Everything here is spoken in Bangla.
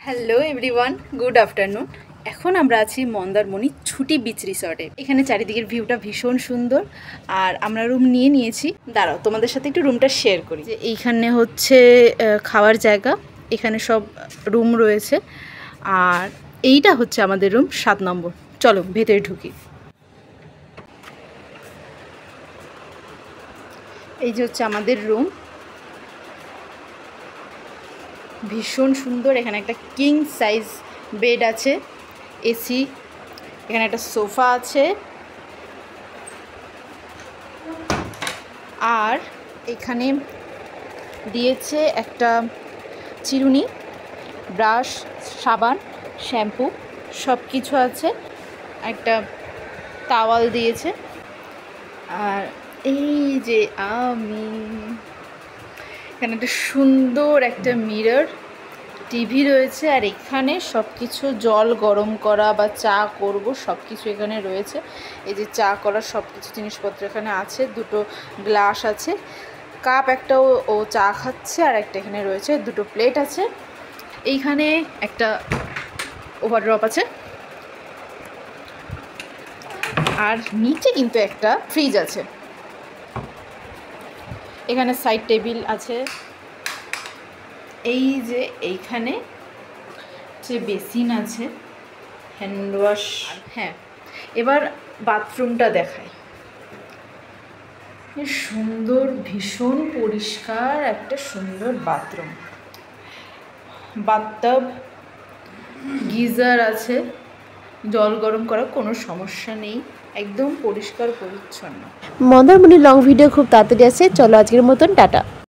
Hello everyone, good afternoon. এখন আমরা আছি মন্দারমণি ছুটি বিচ রিসর্টে। এখানে চারিদিকের ভিউটা ভীষণ সুন্দর আর আমরা রুম নিয়ে নিয়েছি। দাঁড়াও তোমাদের সাথে একটু রুমটা শেয়ার করি। যে এইখানে হচ্ছে খাওয়ার জায়গা, এখানে সব রুম রয়েছে আর এইটা হচ্ছে আমাদের রুম 7 নম্বর। চলো ভেতরে ঢুকি। এই যে হচ্ছে আমাদের রুম, ভীষণ সুন্দর। এখানে একটা কিং সাইজ বেড আছে, এসি, এখানে একটা সোফা আছে আর এখানে দিয়েছে একটা চিরুনি, ব্রাশ, সাবান, শ্যাম্পু সব কিছু আছে। একটা টাওয়াল দিয়েছে আর এই যে আমি এখানে একটা সুন্দর একটা মিরর, টিভি রয়েছে আর এখানে সব কিছু জল গরম করা বা চা করব সব কিছু এখানে রয়েছে। এই যে চা করার সব কিছু জিনিসপত্র এখানে আছে। দুটো গ্লাস আছে, কাপ একটা ও চা খাচ্ছে আর একটা এখানে রয়েছে। দুটো প্লেট আছে। এইখানে একটা ওভারড্রপ আছে আর নিচে কিন্তু একটা ফ্রিজ আছে। এখানে সাইড টেবিল আছে। এই যে এইখানে যে বেসিন আছে, হ্যান্ড ওয়াশ। হ্যাঁ, এবার বাথরুমটা দেখায়। সুন্দর, ভীষণ পরিষ্কার একটা সুন্দর বাথরুম। বাথটাব, গিজার আছে, জল গরম করার কোনো সমস্যা নেই, একদম পরিষ্কার পরিচ্ছন্ন। মন্দারমণির লং ভিডিও খুব তাড়াতাড়ি আছে। চলো আজকের মতন টাটা।